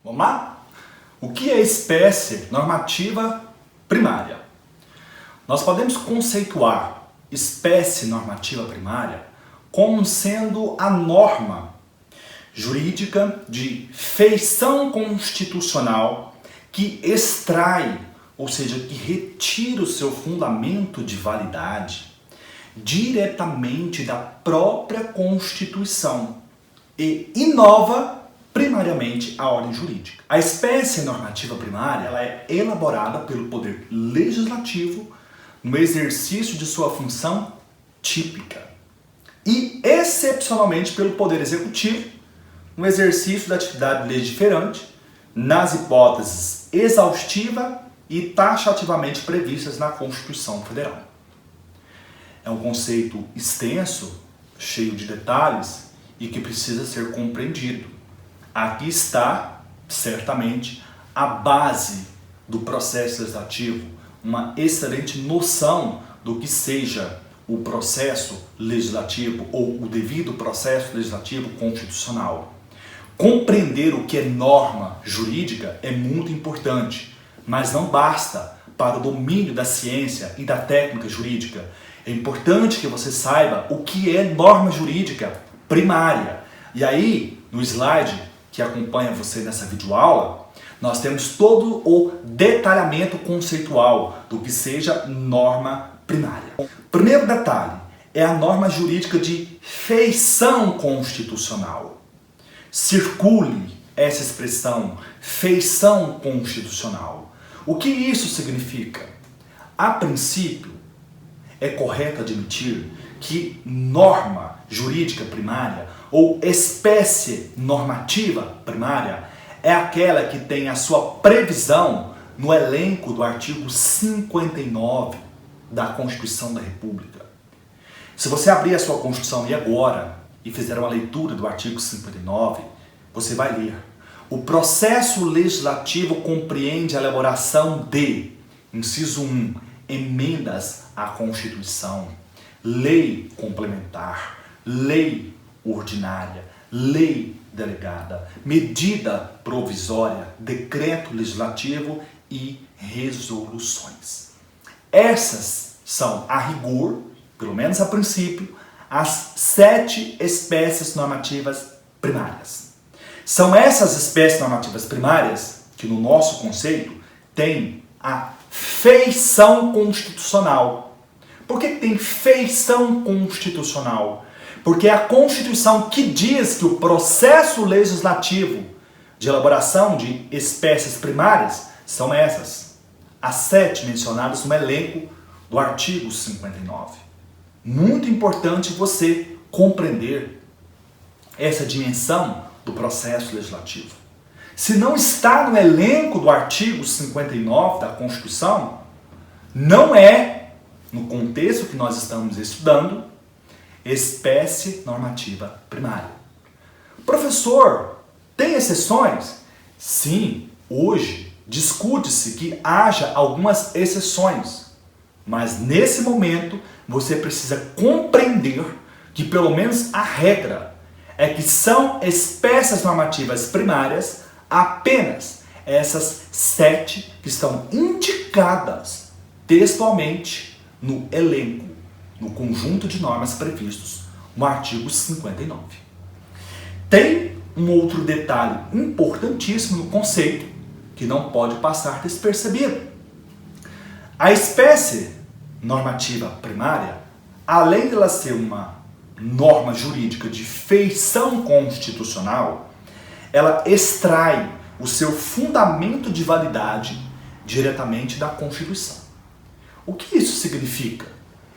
Vamos lá? O que é espécie normativa primária? Nós podemos conceituar espécie normativa primária como sendo a norma jurídica de feição constitucional que extrai, ou seja, que retira o seu fundamento de validade diretamente da própria Constituição e inova primariamente a ordem jurídica. A espécie normativa primária ela é elaborada pelo Poder Legislativo no exercício de sua função típica e, excepcionalmente, pelo Poder Executivo no exercício da atividade legiferante nas hipóteses exaustiva e taxativamente previstas na Constituição Federal. É um conceito extenso, cheio de detalhes e que precisa ser compreendido. Aqui está, certamente, a base do processo legislativo, uma excelente noção do que seja o processo legislativo ou o devido processo legislativo constitucional. Compreender o que é norma jurídica é muito importante, mas não basta para o domínio da ciência e da técnica jurídica. É importante que você saiba o que é norma jurídica primária. E aí, no slide que acompanha você nessa videoaula, nós temos todo o detalhamento conceitual do que seja norma primária. Primeiro detalhe é a norma jurídica de feição constitucional. Circule essa expressão, feição constitucional. O que isso significa? A princípio, é correto admitir que norma jurídica primária ou espécie normativa primária é aquela que tem a sua previsão no elenco do artigo 59 da Constituição da República. Se você abrir a sua Constituição e agora e fizer uma leitura do artigo 59, você vai ler: o processo legislativo compreende a elaboração de, inciso 1, emendas à Constituição, lei complementar, lei ordinária, lei delegada, medida provisória, decreto legislativo e resoluções. Essas são, a rigor, pelo menos a princípio, as 7 espécies normativas primárias. São essas espécies normativas primárias que, no nosso conceito, têm a feição constitucional. Por que tem feição constitucional? Porque é a Constituição que diz que o processo legislativo de elaboração de espécies primárias são essas, as 7 mencionadas no elenco do artigo 59. Muito importante você compreender essa dimensão do processo legislativo. Se não está no elenco do artigo 59 da Constituição, não é, no contexto que nós estamos estudando, espécie normativa primária. Professor, tem exceções? Sim, hoje discute-se que haja algumas exceções, mas nesse momento você precisa compreender que pelo menos a regra é que são espécies normativas primárias apenas essas 7 que estão indicadas textualmente no elenco, no conjunto de normas previstos no artigo 59. Tem um outro detalhe importantíssimo no conceito que não pode passar despercebido. A espécie normativa primária, além de ela ser uma norma jurídica de feição constitucional, ela extrai o seu fundamento de validade diretamente da Constituição. O que isso significa?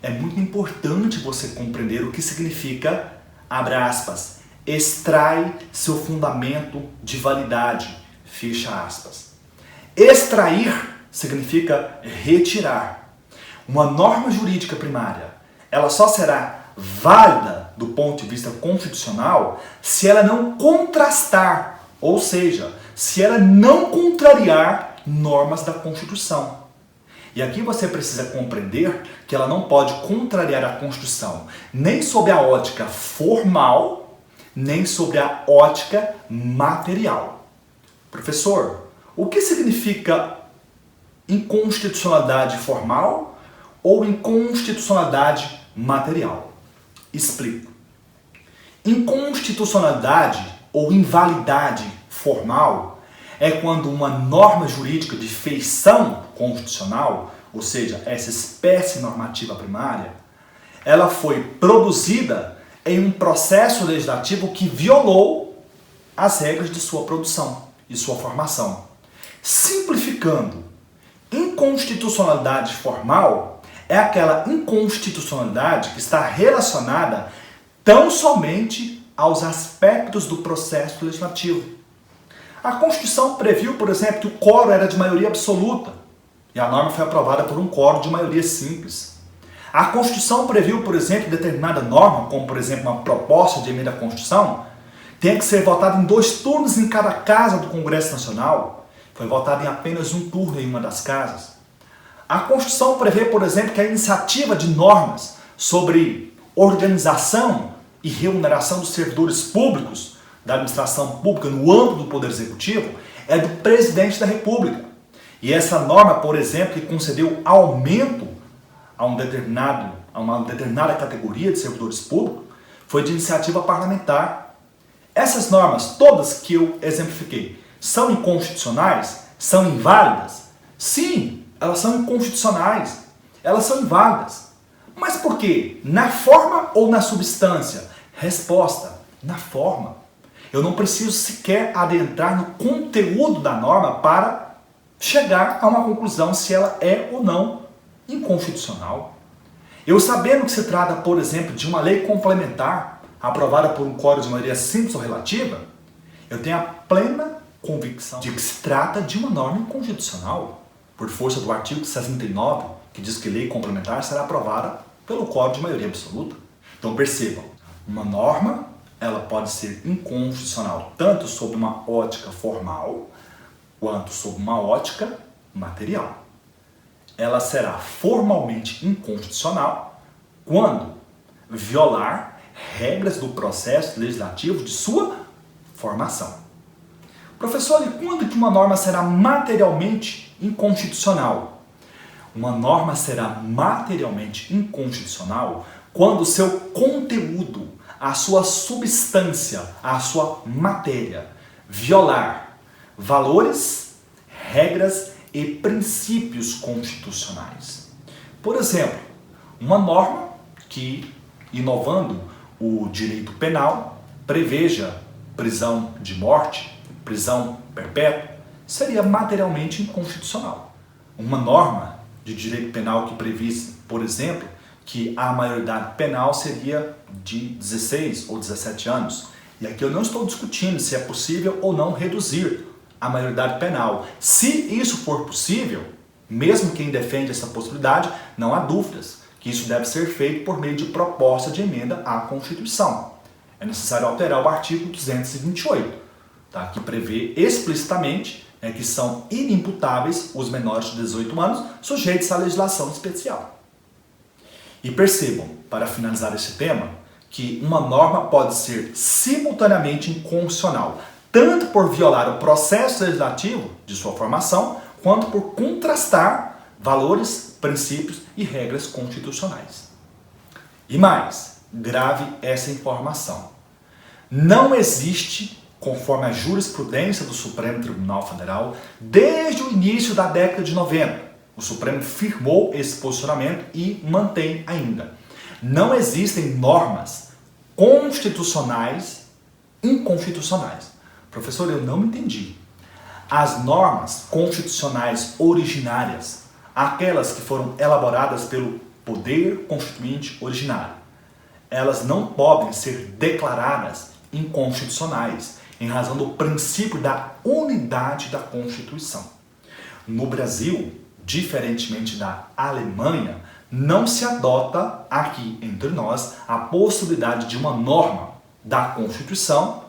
É muito importante você compreender o que significa, abre aspas, extrai seu fundamento de validade, fecha aspas. Extrair significa retirar. Uma norma jurídica primária, ela só será válida do ponto de vista constitucional se ela não contrastar, ou seja, se ela não contrariar normas da Constituição. E aqui você precisa compreender que ela não pode contrariar a Constituição nem sob a ótica formal, nem sob a ótica material. Professor, o que significa inconstitucionalidade formal ou inconstitucionalidade material? Explico. Inconstitucionalidade ou invalidade formal é quando uma norma jurídica de feição constitucional, ou seja, essa espécie normativa primária, ela foi produzida em um processo legislativo que violou as regras de sua produção e sua formação. Simplificando, inconstitucionalidade formal é aquela inconstitucionalidade que está relacionada tão somente aos aspectos do processo legislativo. A Constituição previu, por exemplo, que o quórum era de maioria absoluta e a norma foi aprovada por um quórum de maioria simples. A Constituição previu, por exemplo, determinada norma, como por exemplo uma proposta de emenda à Constituição, tem que ser votada em 2 turnos em cada casa do Congresso Nacional. Foi votada em apenas um turno em uma das casas. A Constituição prevê, por exemplo, que a iniciativa de normas sobre organização e remuneração dos servidores públicos da administração pública no âmbito do Poder Executivo é do Presidente da República. E essa norma, por exemplo, que concedeu aumento a uma determinada categoria de servidores públicos, foi de iniciativa parlamentar. Essas normas, todas que eu exemplifiquei, são inconstitucionais? São inválidas? Sim, elas são inconstitucionais. Elas são inválidas. Mas por quê? Na forma ou na substância? Resposta: na forma. Eu não preciso sequer adentrar no conteúdo da norma para chegar a uma conclusão se ela é ou não inconstitucional. Eu sabendo que se trata, por exemplo, de uma lei complementar aprovada por um quórum de maioria simples ou relativa, eu tenho a plena convicção de que se trata de uma norma inconstitucional, por força do artigo 69, que diz que lei complementar será aprovada pelo quórum de maioria absoluta. Então percebam, uma norma ela pode ser inconstitucional tanto sob uma ótica formal quanto sob uma ótica material. Ela será formalmente inconstitucional quando violar regras do processo legislativo de sua formação. Professor, e quando que uma norma será materialmente inconstitucional? Uma norma será materialmente inconstitucional quando o seu conteúdo, a sua substância, a sua matéria, violar valores, regras e princípios constitucionais. Por exemplo, uma norma que, inovando o direito penal, preveja prisão de morte, prisão perpétua, seria materialmente inconstitucional. Uma norma de direito penal que previsse, por exemplo, que a maioridade penal seria de 16 ou 17 anos. E aqui eu não estou discutindo se é possível ou não reduzir a maioridade penal. Se isso for possível, mesmo quem defende essa possibilidade, não há dúvidas que isso deve ser feito por meio de proposta de emenda à Constituição. É necessário alterar o artigo 228, tá? Que prevê explicitamente que são inimputáveis os menores de 18 anos sujeitos à legislação especial. E percebam, para finalizar esse tema, que uma norma pode ser simultaneamente inconstitucional, tanto por violar o processo legislativo de sua formação, quanto por contrastar valores, princípios e regras constitucionais. E mais, grave essa informação. Não existe, conforme a jurisprudência do Supremo Tribunal Federal, desde o início da década de 90, o Supremo firmou esse posicionamento e mantém ainda. Não existem normas constitucionais inconstitucionais. Professor, eu não entendi. As normas constitucionais originárias, aquelas que foram elaboradas pelo Poder Constituinte originário, elas não podem ser declaradas inconstitucionais em razão do princípio da unidade da Constituição. No Brasil, diferentemente da Alemanha, não se adota aqui entre nós a possibilidade de uma norma da Constituição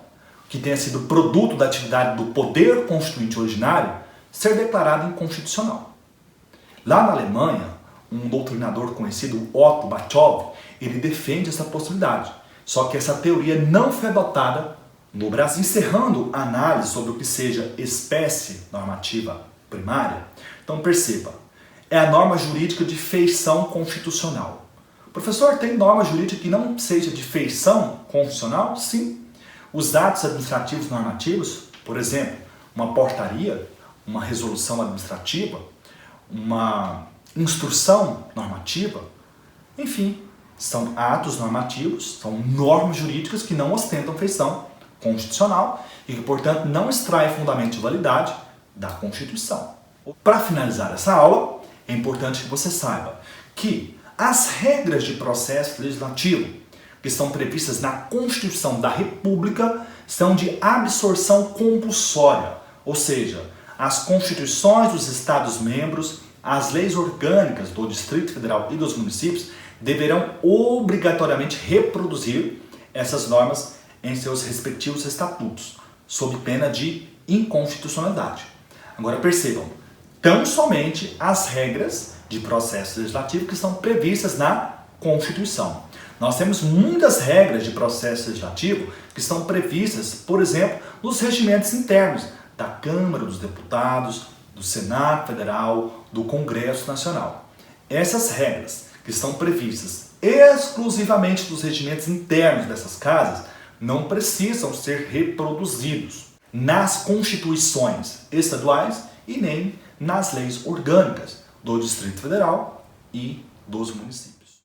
que tenha sido produto da atividade do Poder Constituinte originário ser declarada inconstitucional. Lá na Alemanha, um doutrinador conhecido, Otto Bachov, ele defende essa possibilidade. Só que essa teoria não foi adotada no Brasil. Encerrando a análise sobre o que seja espécie normativa primária, então perceba, é a norma jurídica de feição constitucional. Professor, tem norma jurídica que não seja de feição constitucional? Sim. Os atos administrativos normativos, por exemplo, uma portaria, uma resolução administrativa, uma instrução normativa, enfim, são atos normativos, são normas jurídicas que não ostentam feição constitucional e que, portanto, não extraem fundamento de validade da Constituição. Para finalizar essa aula, é importante que você saiba que as regras de processo legislativo que estão previstas na Constituição da República são de absorção compulsória, ou seja, as constituições dos Estados-membros, as leis orgânicas do Distrito Federal e dos municípios deverão obrigatoriamente reproduzir essas normas em seus respectivos estatutos, sob pena de inconstitucionalidade. Agora percebam, tão somente as regras de processo legislativo que estão previstas na Constituição. Nós temos muitas regras de processo legislativo que estão previstas, por exemplo, nos regimentos internos da Câmara dos Deputados, do Senado Federal, do Congresso Nacional. Essas regras que estão previstas exclusivamente nos regimentos internos dessas casas não precisam ser reproduzidos nas constituições estaduais e nem nas leis orgânicas do Distrito Federal e dos municípios.